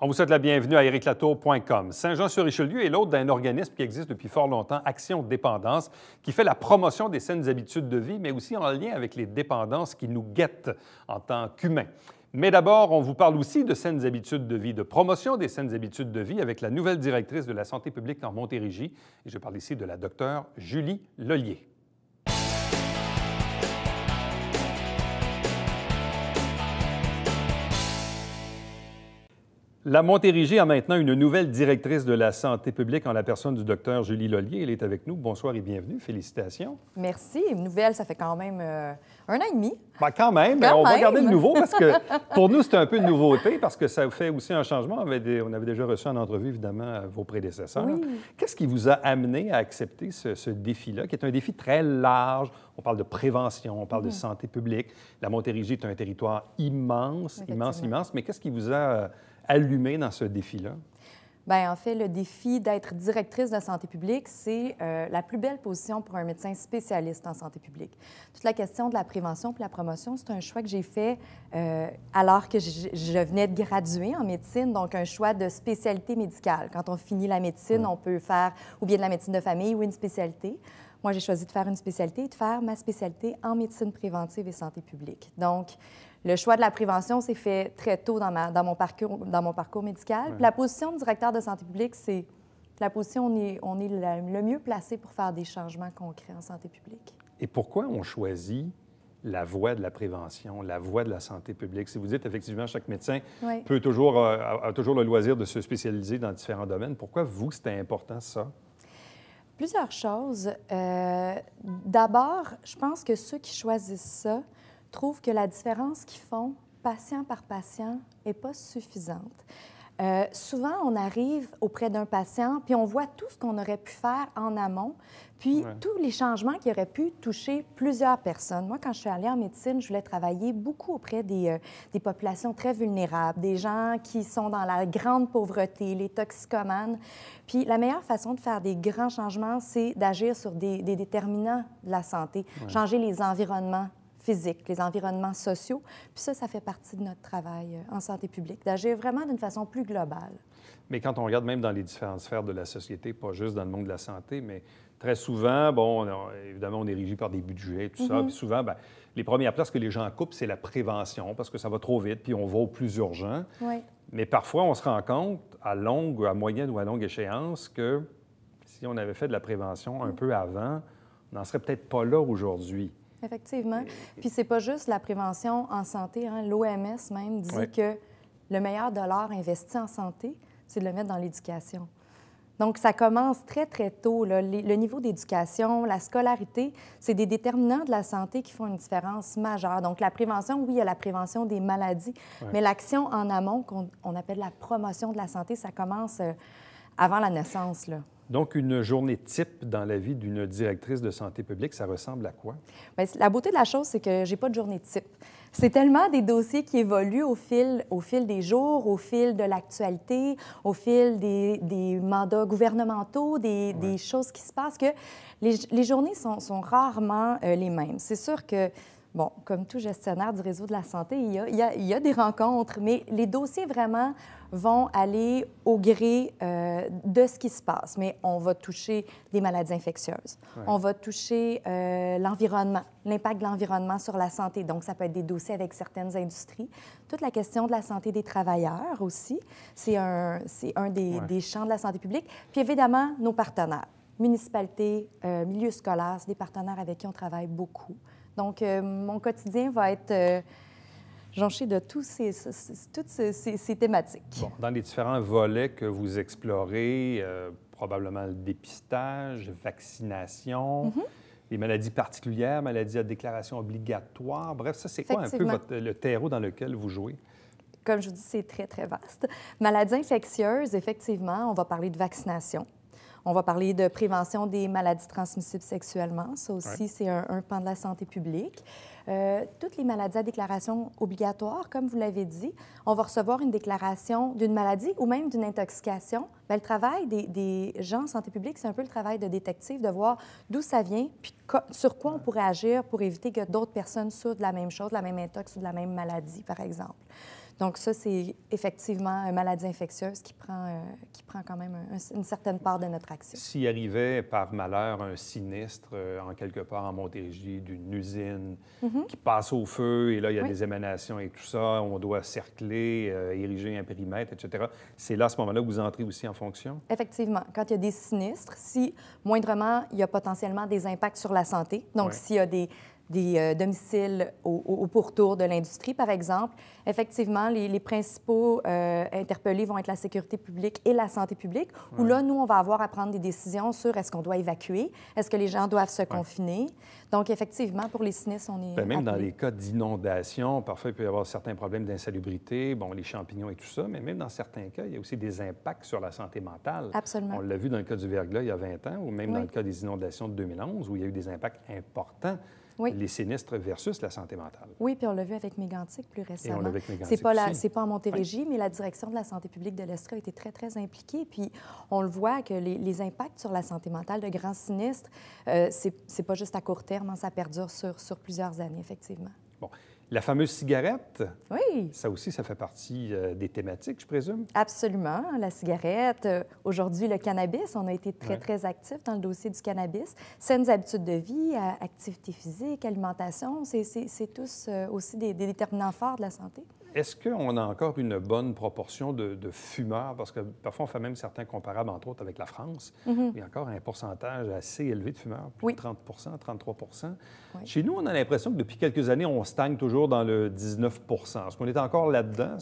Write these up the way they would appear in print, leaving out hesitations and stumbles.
On vous souhaite la bienvenue à ericlatour.com. Saint-Jean-sur-Richelieu est l'hôte d'un organisme qui existe depuis fort longtemps, Action Dépendance, qui fait la promotion des saines habitudes de vie, mais aussi en lien avec les dépendances qui nous guettent en tant qu'humains. Mais d'abord, on vous parle aussi de saines habitudes de vie, de promotion des saines habitudes de vie avec la nouvelle directrice de la santé publique en Montérégie. Et je parle ici de la docteure Julie Lollier. La Montérégie a maintenant une nouvelle directrice de la santé publique en la personne du docteur Julie Lollier. Elle est avec nous. Bonsoir et bienvenue. Félicitations. Merci. Une nouvelle, ça fait quand même 1 an et demi. Bien, quand même. On va garder le nouveau parce que pour nous, c'est un peu une nouveauté parce que ça fait aussi un changement. On avait déjà reçu en entrevue, évidemment, vos prédécesseurs. Oui. Qu'est-ce qui vous a amené à accepter ce défi-là, qui est un défi très large? On parle de prévention, on parle de santé publique. La Montérégie est un territoire immense, immense. Mais qu'est-ce qui vous a allumé dans ce défi-là? Bien, en fait, le défi d'être directrice de santé publique, c'est la plus belle position pour un médecin spécialiste en santé publique. Toute la question de la prévention et la promotion, c'est un choix que j'ai fait alors que je venais de graduer en médecine, donc un choix de spécialité médicale. Quand on finit la médecine, on peut faire ou bien de la médecine de famille ou une spécialité. Moi, j'ai choisi de faire une spécialité et de faire ma spécialité en médecine préventive et santé publique. Donc, le choix de la prévention s'est fait très tôt dans mon parcours médical. Puis la position de directeur de santé publique, c'est la position où on est le mieux placé pour faire des changements concrets en santé publique. Et pourquoi on choisit la voie de la prévention, la voie de la santé publique? Si vous dites, effectivement, chaque médecin a toujours le loisir de se spécialiser dans différents domaines. Pourquoi, vous, c'était important, ça? Plusieurs choses. D'abord, je pense que ceux qui choisissent ça trouvent que la différence qu'ils font, patient par patient, n'est pas suffisante. Souvent, on arrive auprès d'un patient, puis on voit tout ce qu'on aurait pu faire en amont, puis tous les changements qui auraient pu toucher plusieurs personnes. Moi, quand je suis allée en médecine, je voulais travailler beaucoup auprès des populations très vulnérables, des gens qui sont dans la grande pauvreté, les toxicomanes. Puis la meilleure façon de faire des grands changements, c'est d'agir sur des déterminants de la santé, changer les environnements physiques, les environnements sociaux. Puis ça fait partie de notre travail en santé publique, d'agir vraiment d'une façon plus globale. Mais quand on regarde même dans les différentes sphères de la société, pas juste dans le monde de la santé, mais très souvent, bon, évidemment, on est régi par des budgets, tout ça. Puis souvent, bien, les premières places que les gens coupent, c'est la prévention, parce que ça va trop vite, puis on va au plus urgent. Mais parfois, on se rend compte, à moyenne ou à longue échéance, que si on avait fait de la prévention un peu avant, on n'en serait peut-être pas là aujourd'hui. Effectivement. Puis c'est pas juste la prévention en santé. Hein. L'OMS même dit que le meilleur dollar investi en santé, c'est de le mettre dans l'éducation. Donc, ça commence très, très tôt. Là. Le niveau d'éducation, la scolarité, c'est des déterminants de la santé qui font une différence majeure. Donc, la prévention, oui, il y a la prévention des maladies, mais l'action en amont, qu'on appelle la promotion de la santé, ça commence avant la naissance, là. Donc, une journée type dans la vie d'une directrice de santé publique, ça ressemble à quoi? Bien, la beauté de la chose, c'est que j'ai pas de journée type. C'est tellement des dossiers qui évoluent au fil des jours, au fil de l'actualité, au fil des mandats gouvernementaux, des choses qui se passent, que les journées sont rarement les mêmes. C'est sûr que, bon, comme tout gestionnaire du réseau de la santé, il y a des rencontres, mais les dossiers vraiment vont aller au gré de ce qui se passe. Mais on va toucher des maladies infectieuses. On va toucher l'environnement, l'impact de l'environnement sur la santé. Donc, ça peut être des dossiers avec certaines industries. Toute la question de la santé des travailleurs aussi, c'est un des champs de la santé publique. Puis, évidemment, nos partenaires, municipalités, milieux scolaires, c'est des partenaires avec qui on travaille beaucoup. Donc, mon quotidien va être jonché de toutes ces thématiques. Bon, dans les différents volets que vous explorez, probablement le dépistage, vaccination, les maladies particulières, maladies à déclaration obligatoire. Bref, ça, c'est quoi un peu le terreau dans lequel vous jouez? Comme je vous dis, c'est très, très vaste. Maladies infectieuses, effectivement, on va parler de vaccination. On va parler de prévention des maladies transmissibles sexuellement. Ça aussi, c'est un pan de la santé publique. Toutes les maladies à déclaration obligatoire, comme vous l'avez dit, on va recevoir une déclaration d'une maladie ou même d'une intoxication. Bien, le travail des gens en santé publique, c'est un peu le travail de détective, de voir d'où ça vient, puis sur quoi on pourrait agir pour éviter que d'autres personnes souffrent de la même chose, de la même intox ou de la même maladie, par exemple. Donc ça, c'est effectivement une maladie infectieuse qui prend quand même une certaine part de notre action. S'il arrivait par malheur un sinistre en quelque part en Montérégie d'une usine qui passe au feu et là, il y a des émanations et tout ça, on doit cercler, ériger un périmètre, etc. C'est là, à ce moment-là, que vous entrez aussi en fonction? Effectivement. Quand il y a des sinistres, si moindrement, il y a potentiellement des impacts sur la santé, donc s'il y a des domiciles au pourtour de l'industrie, par exemple, effectivement, les principaux interpellés vont être la sécurité publique et la santé publique, où là, nous, on va avoir à prendre des décisions sur est-ce qu'on doit évacuer, est-ce que les gens doivent se confiner. Donc, effectivement, pour les sinistres, on est même appelé. dans les cas d'inondation, parfois, il peut y avoir certains problèmes d'insalubrité, bon, les champignons et tout ça, mais même dans certains cas, il y a aussi des impacts sur la santé mentale. Absolument. On l'a vu dans le cas du verglas il y a 20 ans, ou même dans le cas des inondations de 2011, où il y a eu des impacts importants. Les sinistres versus la santé mentale. Oui, puis on l'a vu avec Mégantic plus récemment. Et on l'a vu avec Mégantic c'est pas en Montérégie, mais la direction de la santé publique de l'Estrie a été très, très impliquée. Puis on le voit que les impacts sur la santé mentale de grands sinistres, c'est pas juste à court terme, hein, ça perdure sur plusieurs années, effectivement. Bon. La fameuse cigarette, oui. Ça aussi, ça fait partie des thématiques, je présume? Absolument. La cigarette. Aujourd'hui, le cannabis, on a été très, très actifs dans le dossier du cannabis. Saines habitudes de vie, activité physique, alimentation, c'est tous aussi des déterminants forts de la santé. Est-ce qu'on a encore une bonne proportion de fumeurs? Parce que parfois, on fait même certains comparables, entre autres, avec la France. Il y a encore un pourcentage assez élevé de fumeurs, plus de 30 33 Chez nous, on a l'impression que depuis quelques années, on stagne toujours dans le 19 Est-ce qu'on est encore là-dedans?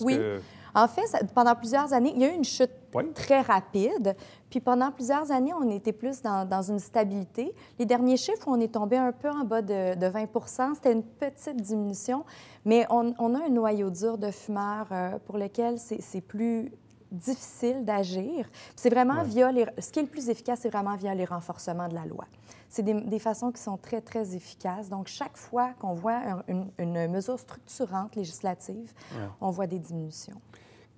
En fait, pendant plusieurs années, il y a eu une chute très rapide. Puis pendant plusieurs années, on était plus dans une stabilité. Les derniers chiffres, on est tombé un peu en bas de 20 C'était une petite diminution. Mais on a un noyau dur de fumeurs pour lequel c'est plus difficile d'agir. C'est vraiment via ce qui est le plus efficace, c'est vraiment via les renforcements de la loi. C'est des façons qui sont très, très efficaces. Donc, chaque fois qu'on voit une mesure structurante législative, on voit des diminutions.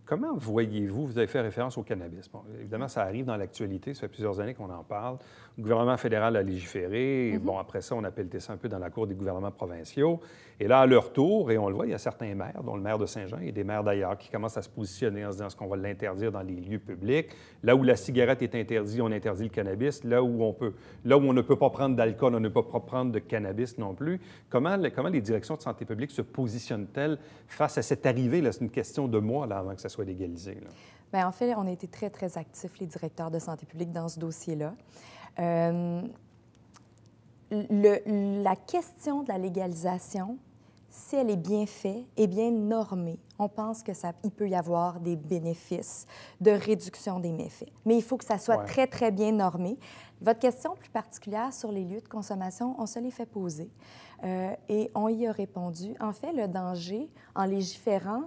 Comment voyez-vous, vous avez fait référence au cannabis. Bon, évidemment, ça arrive dans l'actualité, ça fait plusieurs années qu'on en parle. Le gouvernement fédéral a légiféré. Bon, après ça, on a pelleté ça un peu dans la cour des gouvernements provinciaux. Et là, à leur tour, et on le voit, il y a certains maires, dont le maire de Saint-Jean et des maires d'ailleurs, qui commencent à se positionner en se disant est-ce qu'on va l'interdire dans les lieux publics. Là où la cigarette est interdite, on interdit le cannabis. Là où on ne peut pas prendre d'alcool, on ne peut pas prendre de cannabis non plus. Comment les directions de santé publique se positionnent-elles face à cette arrivée? Là, c'est une question de mois là, avant que ça soit légalisé. Là. Bien, en fait, on a été très, très actifs, les directeurs de santé publique, dans ce dossier-là. La question de la légalisation, si elle est bien faite et bien normée, on pense qu'il peut y avoir des bénéfices de réduction des méfaits. Mais il faut que ça soit très, très bien normé. Votre question plus particulière sur les lieux de consommation, on se l'est fait poser et on y a répondu. En fait, le danger, en légiférant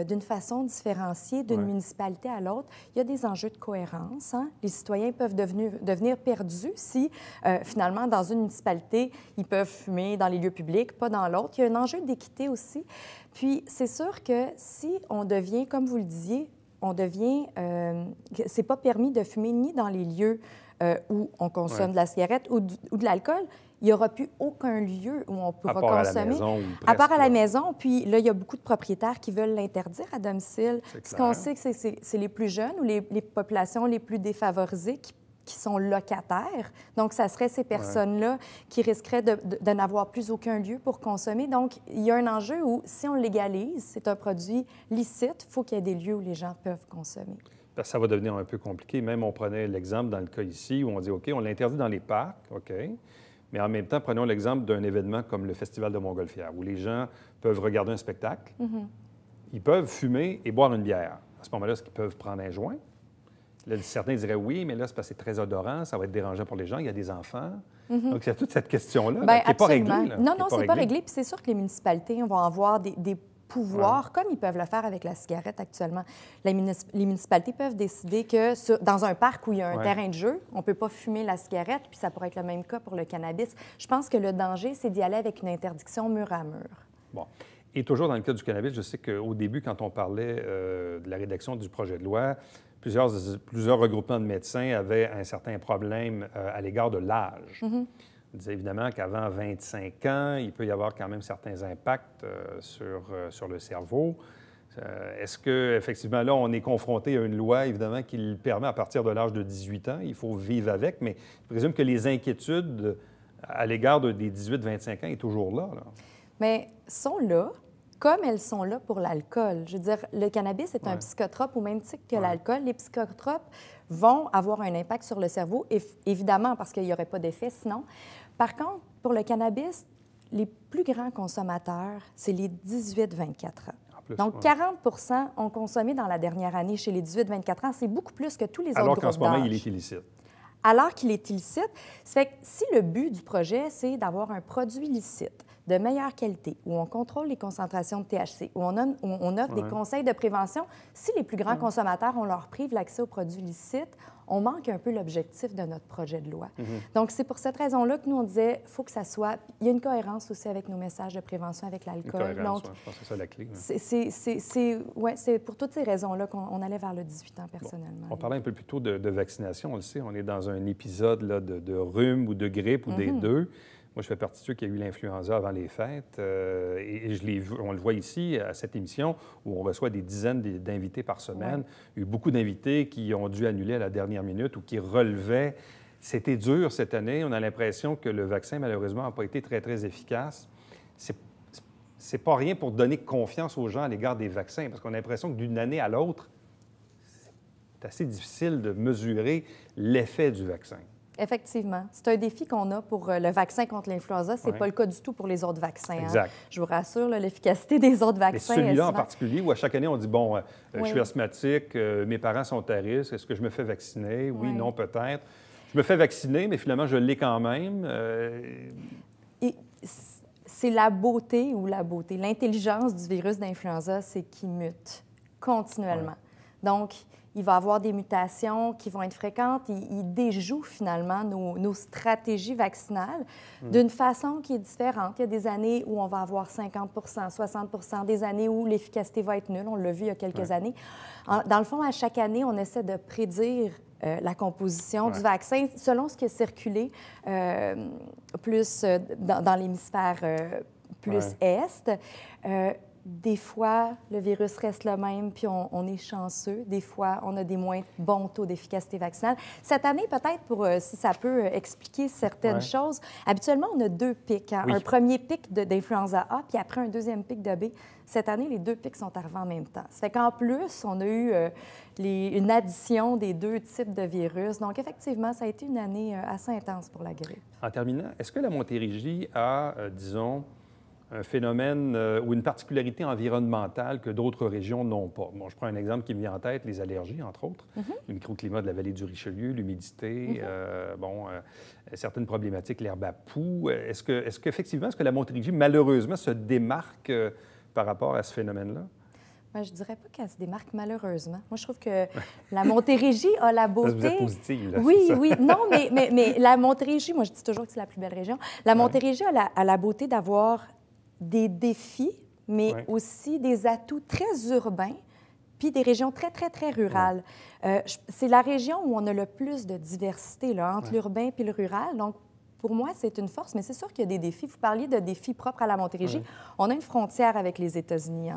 d'une façon différenciée d'une municipalité à l'autre, il y a des enjeux de cohérence. Hein? Les citoyens peuvent devenir perdus si, finalement, dans une municipalité, ils peuvent fumer dans les lieux publics, pas dans l'autre. Il y a un enjeu d'équité aussi. Puis, c'est sûr que si on devient, comme vous le disiez, c'est pas permis de fumer ni dans les lieux où on consomme de la cigarette ou de l'alcool, il n'y aura plus aucun lieu où on pourra consommer. À la maison, à part à la maison. Puis là, il y a beaucoup de propriétaires qui veulent l'interdire à domicile. Ce qu'on sait, c'est les plus jeunes ou les populations les plus défavorisées qui sont locataires. Donc, ça serait ces personnes-là qui risqueraient de n'avoir plus aucun lieu pour consommer. Donc, il y a un enjeu où, si on le légalise, c'est un produit licite, il faut qu'il y ait des lieux où les gens peuvent consommer. Parce que ça va devenir un peu compliqué. Même, on prenait l'exemple dans le cas ici où on dit, OK, on l'interdit dans les parcs, OK, mais en même temps, prenons l'exemple d'un événement comme le Festival de Montgolfière, où les gens peuvent regarder un spectacle, ils peuvent fumer et boire une bière. À ce moment-là, est-ce qu'ils peuvent prendre un joint? Là, certains diraient oui, mais là, c'est parce que c'est très odorant, ça va être dérangeant pour les gens, il y a des enfants. Donc, il y a toute cette question-là qui n'est pas réglée. Non, c'est pas réglé. Puis c'est sûr que les municipalités vont avoir des pouvoirs, comme ils peuvent le faire avec la cigarette actuellement. Les municipalités peuvent décider que dans un parc où il y a un terrain de jeu, on ne peut pas fumer la cigarette, puis ça pourrait être le même cas pour le cannabis. Je pense que le danger, c'est d'y aller avec une interdiction mur à mur. Bon. Et toujours dans le cas du cannabis, je sais qu'au début, quand on parlait de la rédaction du projet de loi, plusieurs regroupements de médecins avaient un certain problème à l'égard de l'âge. On disait évidemment qu'avant 25 ans, il peut y avoir quand même certains impacts sur le cerveau. Est-ce qu'effectivement, là, on est confronté à une loi, évidemment, qui le permet à partir de l'âge de 18 ans, il faut vivre avec, mais je présume que les inquiétudes à l'égard des 18-25 ans sont toujours là. Mais sont là, comme elles sont là pour l'alcool. Je veux dire, le cannabis est un psychotrope au même titre que l'alcool. Les psychotropes vont avoir un impact sur le cerveau, évidemment, parce qu'il n'y aurait pas d'effet sinon. Par contre, pour le cannabis, les plus grands consommateurs, c'est les 18-24 ans. Donc, 40 ont consommé dans la dernière année chez les 18-24 ans. C'est beaucoup plus que tous les autres groupes d'âge. Alors qu'en ce moment, il est illicite. Alors qu'il est illicite. Ça fait que si le but du projet, c'est d'avoir un produit licite de meilleure qualité, où on contrôle les concentrations de THC, où on offre des conseils de prévention, si les plus grands consommateurs, on leur prive l'accès aux produits licites, on manque un peu l'objectif de notre projet de loi. Donc, c'est pour cette raison-là que nous, on disait, il faut que ça soit... Il y a une cohérence aussi avec nos messages de prévention avec l'alcool. Donc, je pense que c'est ça la clé. C'est pour toutes ces raisons-là qu'on allait vers le 18 ans, personnellement. Bon, on parlait un peu plus tôt de vaccination, on le sait, on est dans un épisode là, de rhume ou de grippe ou des deux. Moi, je fais partie de ceux qui ont eu l'influenza avant les fêtes et je l'ai vu, on le voit ici à cette émission où on reçoit des dizaines d'invités par semaine. Il y a eu beaucoup d'invités qui ont dû annuler à la dernière minute ou qui relevaient. C'était dur cette année. On a l'impression que le vaccin, malheureusement, n'a pas été très, très efficace. C'est pas rien pour donner confiance aux gens à l'égard des vaccins parce qu'on a l'impression que d'une année à l'autre, c'est assez difficile de mesurer l'effet du vaccin. Effectivement. C'est un défi qu'on a pour le vaccin contre l'influenza. Ce n'est pas le cas du tout pour les autres vaccins. Exact. Je vous rassure, l'efficacité des autres vaccins... Mais celui-là en particulier, où à chaque année, on dit, bon, je suis asthmatique, mes parents sont à risque, est-ce que je me fais vacciner? Oui, non, peut-être. Je me fais vacciner, mais finalement, je l'ai quand même. C'est la beauté l'intelligence du virus d'influenza, c'est qu'il mute continuellement. Donc, il va y avoir des mutations qui vont être fréquentes. Il déjoue finalement nos stratégies vaccinales d'une façon qui est différente. Il y a des années où on va avoir 50 60 des années où l'efficacité va être nulle. On l'a vu il y a quelques années. Dans le fond, à chaque année, on essaie de prédire la composition du vaccin selon ce qui a circulé plus dans l'hémisphère plus est. Des fois, le virus reste le même, puis on est chanceux. Des fois, on a des moins bons taux d'efficacité vaccinale. Cette année, peut-être, si ça peut expliquer certaines choses, habituellement, on a deux pics. Un premier pic d'influenza A, puis après un deuxième pic de B. Cette année, les deux pics sont arrivés en même temps. Ça fait qu'en plus, on a eu une addition des deux types de virus. Donc, effectivement, ça a été une année assez intense pour la grippe. En terminant, est-ce que la Montérégie a, disons, un phénomène ou une particularité environnementale que d'autres régions n'ont pas? Bon, je prends un exemple qui me vient en tête, les allergies, entre autres, le microclimat de la vallée du Richelieu, l'humidité, certaines problématiques, l'herbe à poux. Est-ce qu'effectivement, est-ce que la Montérégie, malheureusement, se démarque par rapport à ce phénomène-là? Bien, je ne dirais pas qu'elle se démarque malheureusement. Moi, je trouve que la Montérégie a la beauté... Vous êtes positive, là, oui, oui. Non, mais la Montérégie, moi, je dis toujours que c'est la plus belle région. La Montérégie a la beauté d'avoir des défis, mais aussi des atouts très urbains, puis des régions très, très, très rurales. C'est la région où on a le plus de diversité là, entre l'urbain et le rural. Donc, pour moi, c'est une force, mais c'est sûr qu'il y a des défis. Vous parliez de défis propres à la Montérégie. On a une frontière avec les États-Unis.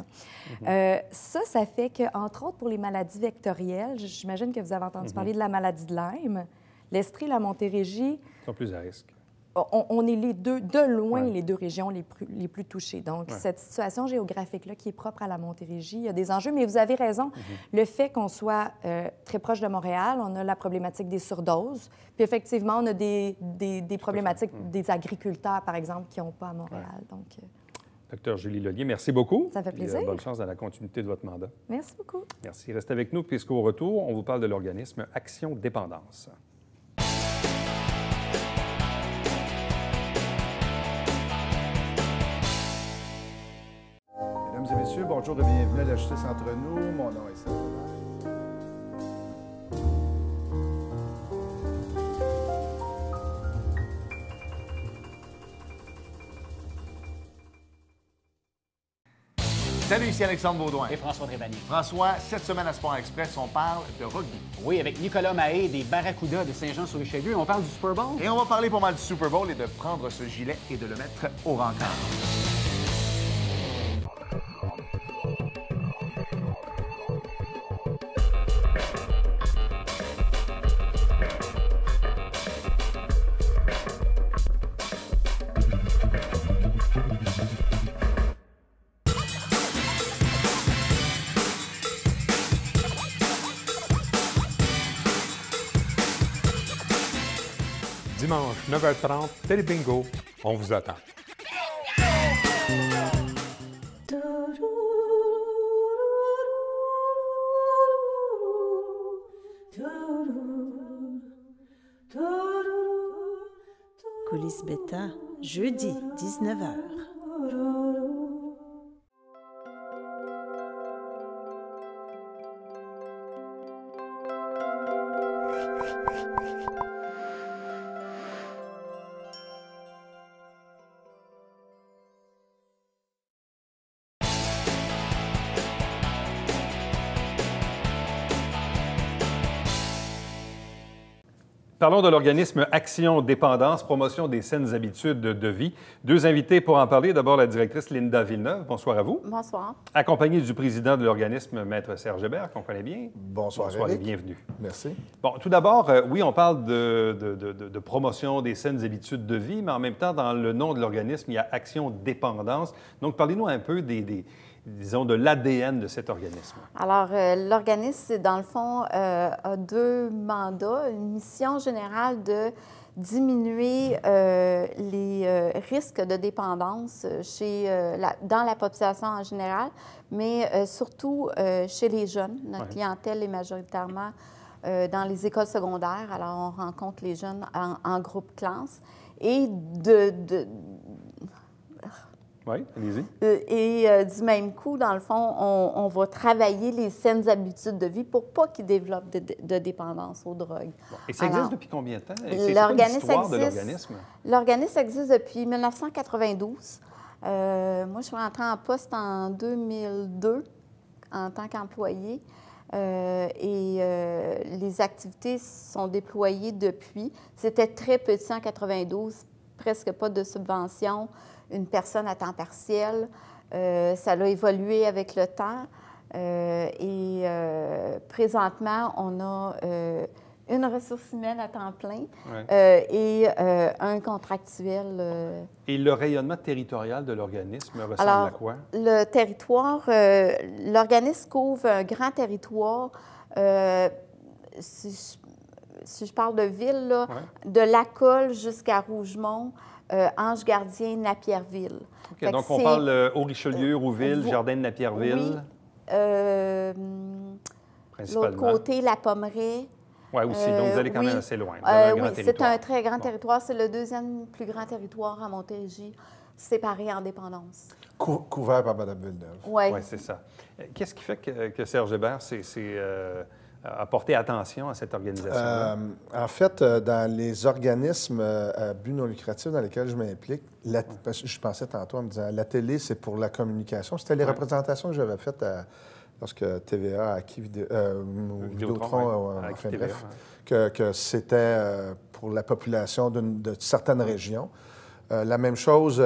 Ça fait qu'entre autres, pour les maladies vectorielles, j'imagine que vous avez entendu parler de la maladie de Lyme, l'Estrie et la Montérégie... Ils sont plus à risque. On est les deux, de loin, les deux régions les plus touchées. Donc, cette situation géographique-là qui est propre à la Montérégie, il y a des enjeux, mais vous avez raison. Le fait qu'on soit très proche de Montréal, on a la problématique des surdoses. Puis, effectivement, on a des problématiques des agriculteurs, par exemple, qui n'ont pas à Montréal. Donc, Docteur Julie Lollier, merci beaucoup. Ça fait plaisir. Et, bonne chance dans la continuité de votre mandat. Merci beaucoup. Merci. Restez avec nous, puisqu'au retour, on vous parle de l'organisme Action Dépendance. Mesdames et messieurs, bonjour et bienvenue à la Justice entre nous. Mon nom est Serge. Salut, ici Alexandre Baudouin. Et François Trébanier. François, cette semaine à Sport Express, on parle de rugby. Oui, avec Nicolas Mahé des Barracudas de Saint-Jean-sur-Richelieu. On parle du Super Bowl. Et on va parler pas mal du Super Bowl et de prendre ce gilet et de le mettre au rencard. dimanche 9h30, Télé Bingo. On vous attend. Coulisses Bêta, jeudi 19h. Parlons de l'organisme Action Dépendance, promotion des saines habitudes de vie. Deux invités pour en parler. D'abord, la directrice Linda Villeneuve. Bonsoir à vous. Bonsoir. Accompagnée du président de l'organisme, Maître Serge Hébert, qu'on connaît bien. Bonsoir, Bonsoir et Éric. bienvenue. Merci. Bon, tout d'abord, oui, on parle de promotion des saines habitudes de vie, mais en même temps, dans le nom de l'organisme, il y a Action Dépendance. Donc, parlez-nous un peu disons, de l'ADN de cet organisme. Alors, l'organisme, dans le fond, a deux mandats. Une mission générale de diminuer les risques de dépendance dans la population en général, mais surtout chez les jeunes. Notre clientèle est majoritairement dans les écoles secondaires. Alors, on rencontre les jeunes en groupe classe. Et Oui, allez-y. Du même coup, dans le fond, on va travailler les saines habitudes de vie pour pas qu'ils développent de dépendance aux drogues. Bon. Et ça existe depuis combien de temps? C'est quoi l'histoire de l'organisme? L'organisme existe depuis 1992. Moi, je suis rentrée en poste en 2002 en tant qu'employée. Les activités sont déployées depuis. C'était très petit en 92, presque pas de subventions. Une personne à temps partiel. Ça a évolué avec le temps. Présentement, on a une ressource humaine à temps plein et un contractuel. Et le rayonnement territorial de l'organisme ressemble à quoi? Le territoire, l'organisme couvre un grand territoire. Si je parle de ville, là, de Lacolle jusqu'à Rougemont, Ange-Gardien, Napierville. OK, donc on parle Haut-Richelieu, Rouville, Jardin de Napierville. Oui. Principalement. L'autre côté, la Pommeraye. Oui, aussi. Donc, vous allez quand même assez loin. Oui, c'est un très grand territoire. C'est le deuxième plus grand territoire à Montérégie, séparé en dépendance. Couvert par Mme Villeneuve. Oui, c'est ça. Qu'est-ce qui fait que Serge Hébert a porté attention à cette organisation-là? En fait, dans les organismes à but non lucratif dans lesquels je m'implique, parce que je pensais tantôt en me disant, la télé, c'est pour la communication. C'était les représentations que j'avais faites lorsque TVA a acquis Vidéotron, enfin bref, que c'était pour la population de certaines régions. La même chose,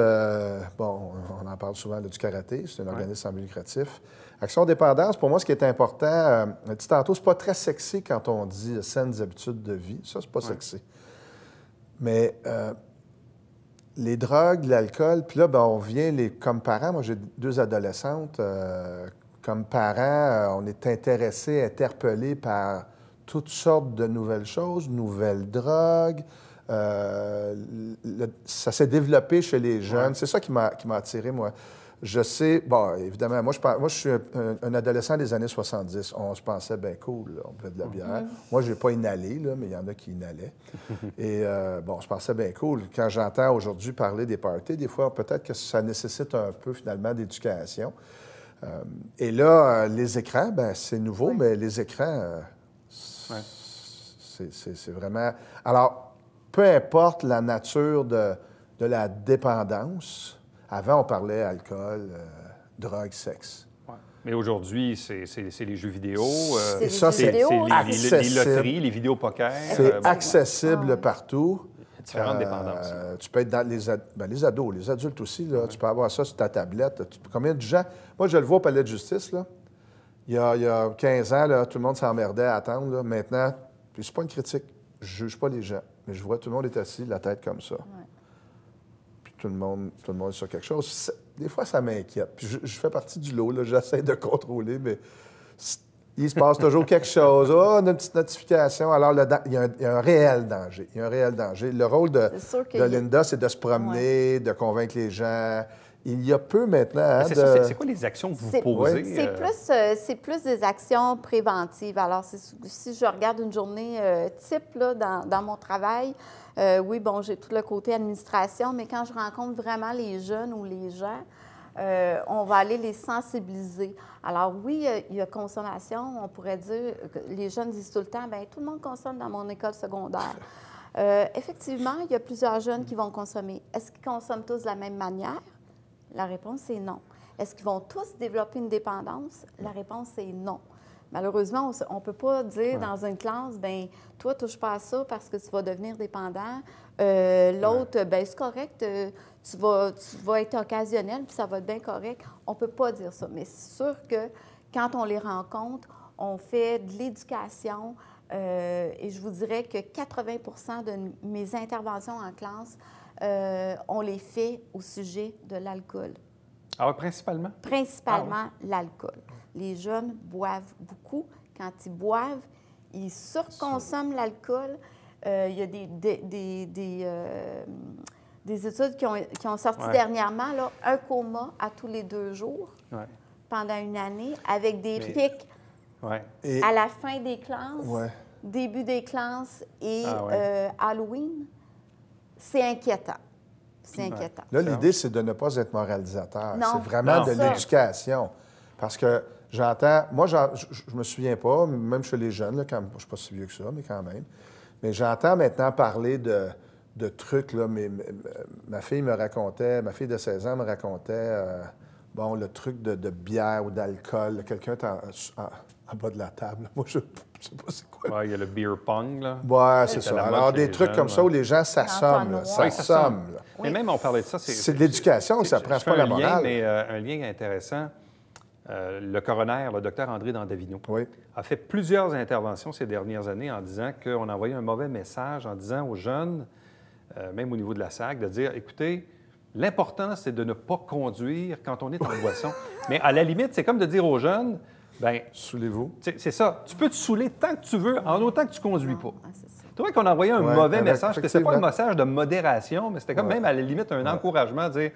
bon, on en parle souvent du karaté, c'est un organisme sans but lucratif. Action Dépendance, pour moi, ce qui est important, dit tantôt, c'est pas très sexy quand on dit saines habitudes de vie. Ça, c'est pas sexy. Mais les drogues, l'alcool, puis là, ben, on vient, comme parents, moi, j'ai deux adolescentes. Comme parents, on est intéressés, interpellés par toutes sortes de nouvelles choses, nouvelles drogues. Ça s'est développé chez les jeunes. C'est ça qui m'a attiré, moi. Je sais, bon, évidemment, moi, je suis un adolescent des années 70. On se pensait bien cool, là, on buvait de la bière. Moi, je n'ai pas inhalé, là, mais il y en a qui inhalaient. Et bon, on se pensait bien cool. Quand j'entends aujourd'hui parler des parties, des fois, peut-être que ça nécessite un peu, finalement, d'éducation. Et là, les écrans, bien, c'est nouveau, mais les écrans, c'est vraiment... Alors, peu importe la nature de la dépendance, avant, on parlait alcool, drogue, sexe. Ouais. Mais aujourd'hui, c'est les jeux vidéo. Et ça, c'est les loteries, les vidéos poker. C'est accessible partout. Différentes dépendances. Tu peux être dans les ados, les adultes aussi. Là, tu peux avoir ça sur ta tablette. Combien de gens... Moi, je le vois au palais de justice. Là. Il y a 15 ans, là, tout le monde s'emmerdait à attendre. Là. Maintenant, puis c'est pas une critique. Je juge pas les gens. Mais je vois tout le monde est assis, la tête comme ça. Puis tout le monde est sur quelque chose. Des fois, ça m'inquiète. Puis je fais partie du lot. J'essaie de contrôler, mais il se passe toujours quelque chose. Oh, on a une petite notification. Alors, il y a un réel danger. Il y a un réel danger. Le rôle de Linda, c'est de se promener, de convaincre les gens. Il y a peu maintenant. Hein, c'est quoi les actions que vous posez? C'est plus des actions préventives. Alors, si je regarde une journée type là, dans mon travail, oui, bon, j'ai tout le côté administration, mais quand je rencontre vraiment les jeunes ou les gens, on va aller les sensibiliser. Alors oui, il y a consommation. On pourrait dire, les jeunes disent tout le temps, bien, tout le monde consomme dans mon école secondaire. Effectivement, il y a plusieurs jeunes qui vont consommer. Est-ce qu'ils consomment tous de la même manière? La réponse est non. Est-ce qu'ils vont tous développer une dépendance? La réponse est non. Malheureusement, on ne peut pas dire dans une classe, bien, toi, touche pas à ça parce que tu vas devenir dépendant. L'autre, bien, c'est correct, tu vas être occasionnel, puis ça va être bien correct. On ne peut pas dire ça. Mais c'est sûr que quand on les rencontre, on fait de l'éducation. Et je vous dirais que 80 de mes interventions en classe, on les fait au sujet de l'alcool. Ah oui, principalement? Principalement l'alcool. Les jeunes boivent beaucoup. Quand ils boivent, ils surconsomment l'alcool. Il y a des études qui ont sorti dernièrement, là, un coma à tous les 2 jours pendant une année, avec des pics à la fin des classes, début des classes et Halloween. C'est inquiétant. C'est inquiétant. Là, l'idée, c'est de ne pas être moralisateur. C'est vraiment de l'éducation. Parce que j'entends... Moi, je me souviens pas, même chez les jeunes, là, quand, je ne suis pas si vieux que ça, mais quand même. Mais j'entends maintenant parler de trucs. Là, ma fille de 16 ans me racontait, le truc de bière ou d'alcool. Quelqu'un est en bas de la table. Moi, je ne sais pas c'est quoi. Il y a le beer pong, là. Oui, c'est ça. Alors, des trucs comme ça où les gens s'assomment. Mais même, on parlait de ça. C'est de l'éducation, ça prend pas la morale. Mais un lien intéressant. Le coroner, le docteur André Dandavino, a fait plusieurs interventions ces dernières années en disant qu'on envoyait un mauvais message en disant aux jeunes, même au niveau de la SAC, de dire, écoutez, l'important, c'est de ne pas conduire quand on est en boisson. Mais à la limite, c'est comme de dire aux jeunes, bien, saoulez-vous. C'est ça. Tu peux te saouler tant que tu veux, en autant que tu ne conduis pas. Tu vois qu'on envoyait un mauvais message. C'était pas un message de modération, mais c'était comme même à la limite un encouragement à dire,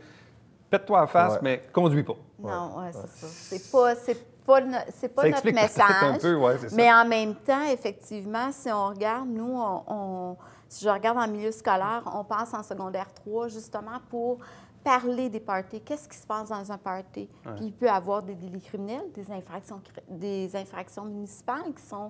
pète-toi en face, mais conduis pas. Non, c'est ça. C'est pas notre message. Un peu, c'est ça. Mais en même temps, effectivement, si on regarde, nous, si je regarde en milieu scolaire, on passe en secondaire 3 justement pour parler des parties. Qu'est-ce qui se passe dans un party? Puis il peut y avoir des délits criminels, des infractions municipales qui sont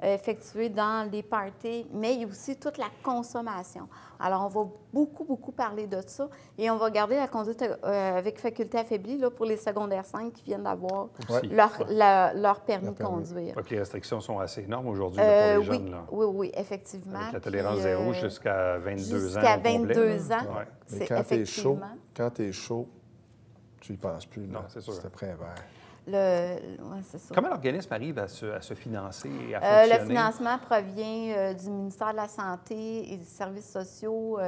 effectuées dans les parties, mais il y a aussi toute la consommation. Alors, on va beaucoup, beaucoup parler de ça et on va garder la conduite avec faculté affaiblie là, pour les secondaires 5 qui viennent d'avoir leur permis de conduire. Les restrictions sont assez énormes aujourd'hui pour les jeunes. Là. Oui, effectivement. Avec la tolérance zéro jusqu'à 22 ans. Jusqu'à 22 ans. Mais quand tu es chaud, tu n'y penses plus. Non, c'est sûr. C'est après un verre. C'est ça. Comment l'organisme arrive à se financer et à fonctionner? Le financement provient du ministère de la Santé et des Services sociaux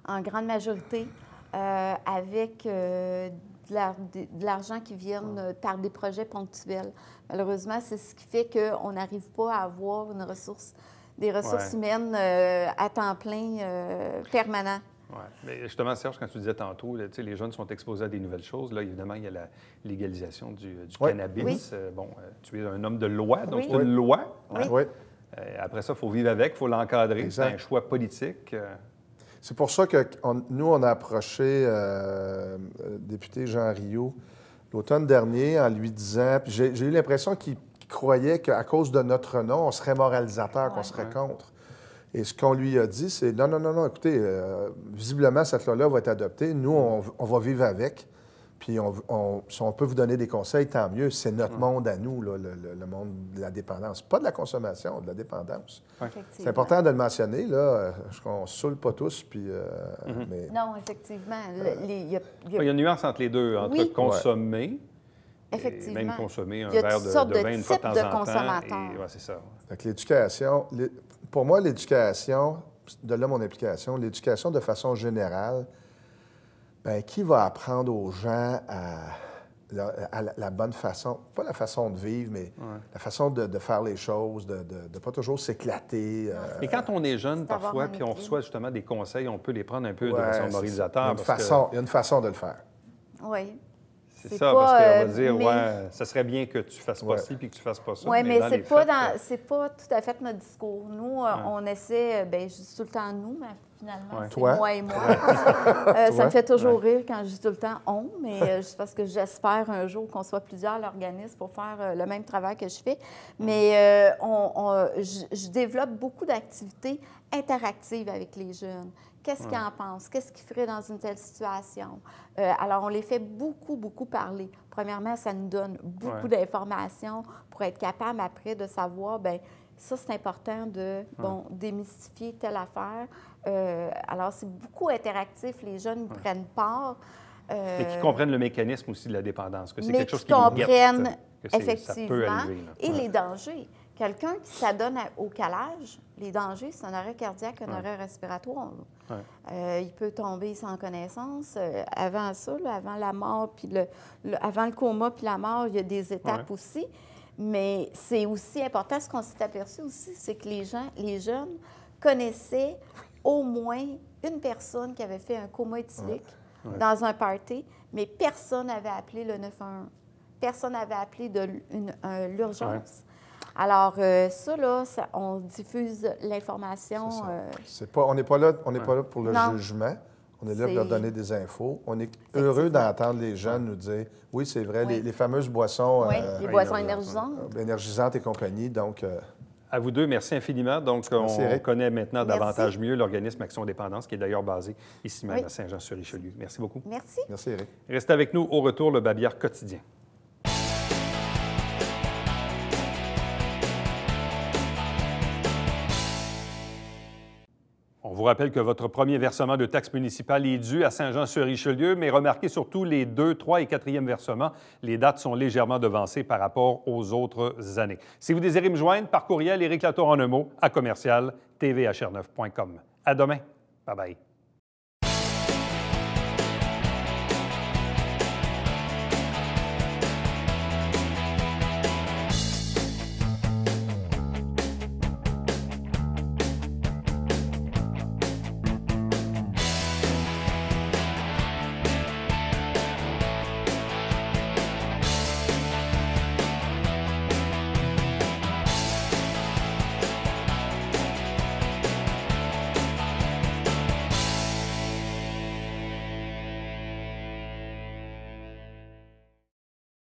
en grande majorité, avec de l'argent qui vient par des projets ponctuels. Malheureusement, c'est ce qui fait qu'on n'arrive pas à avoir des ressources humaines à temps plein permanent. Oui. Mais justement, Serge, quand tu disais tantôt, là, les jeunes sont exposés à des nouvelles choses. Là, évidemment, il y a la légalisation du cannabis. Oui. Tu es un homme de loi, donc c'est une loi. Oui. Après ça, il faut vivre avec, il faut l'encadrer. C'est un choix politique. C'est pour ça que nous, on a approché le député Jean Rio l'automne dernier en lui disant, puis j'ai eu l'impression qu'il croyait qu'à cause de notre nom, on serait moralisateur, qu'on serait contre. Et ce qu'on lui a dit, c'est non, écoutez, visiblement, cette loi-là va être adoptée. Nous, on va vivre avec. Puis si on peut vous donner des conseils, tant mieux. C'est notre monde à nous, là, le monde de la dépendance. Pas de la consommation, de la dépendance. C'est important de le mentionner, là. On ne se saoule pas tous, puis... mais... Non, effectivement. Il y a une nuance entre les deux, entre consommer... Effectivement. Et même consommer un verre de vin une fois de temps en temps. C'est ça. Fait que l'éducation... Pour moi, l'éducation, de là mon implication, l'éducation de façon générale, bien, qui va apprendre aux gens à la bonne façon, pas la façon de vivre, mais la façon de faire les choses, de ne pas toujours s'éclater. Et quand on est jeune, C'est avoir parfois, un puis on équilibre. reçoit justement des conseils, on peut les prendre un peu de Ouais, façon il y moralisateur. a une façon de le faire. Oui. C'est ça, parce qu'on va dire, ouais, ça serait bien que tu fasses pas ci puis que tu fasses pas ça. Oui, mais dans c'est les pas, faits, c'est pas tout à fait notre discours. Nous, on essaie, bien, je dis tout le temps nous, mais finalement, c'est Toi? moi et moi. Ça me fait toujours rire quand je dis tout le temps on, mais c'est parce que j'espère un jour qu'on soit plusieurs l'organisme pour faire le même travail que je fais. Mais je développe beaucoup d'activités interactives avec les jeunes. Qu'est-ce qu'ils en pensent? Qu'est-ce qu'ils feraient dans une telle situation? Alors, on les fait beaucoup, beaucoup parler. Premièrement, ça nous donne beaucoup d'informations pour être capable après de savoir, bien, ça, c'est important de, démystifier telle affaire. Alors, c'est beaucoup interactif. Les jeunes prennent part. Et qui comprennent le mécanisme aussi de la dépendance, que c'est mais quelque chose qui qui nous guette, comprennent que ça peut effectivement arriver. Là. et les dangers. Quelqu'un qui s'adonne au calage, les dangers, c'est un arrêt cardiaque, un arrêt respiratoire. Il peut tomber sans connaissance. Avant ça, là, avant la mort, puis avant le coma puis la mort, il y a des étapes aussi. Mais c'est aussi important, ce qu'on s'est aperçu aussi, c'est que les jeunes connaissaient au moins une personne qui avait fait un coma éthylique dans un party, mais personne n'avait appelé le 911. Personne n'avait appelé l'urgence. Alors, on diffuse l'information. On n'est pas là pour le jugement. On est là pour leur donner des infos. On est heureux d'entendre les jeunes nous dire, oui, c'est vrai, les fameuses boissons... les boissons énergisantes. Énergisantes et compagnie, donc... À vous deux, merci infiniment. Donc, on connaît maintenant Merci. davantage mieux l'organisme Action Dépendance, qui est d'ailleurs basé ici même Oui. à Saint-Jean-sur-Richelieu. Merci beaucoup. Merci. Merci, Éric. Restez avec nous. Au retour, le Babillard quotidien. On vous rappelle que votre premier versement de taxe municipale est dû à Saint-Jean-sur-Richelieu, mais remarquez surtout les 2, 3 et 4e versements. Les dates sont légèrement devancées par rapport aux autres années. Si vous désirez me joindre, par courriel, Éric Latour en un mot, à commercial tvhr9.com. À demain. Bye-bye.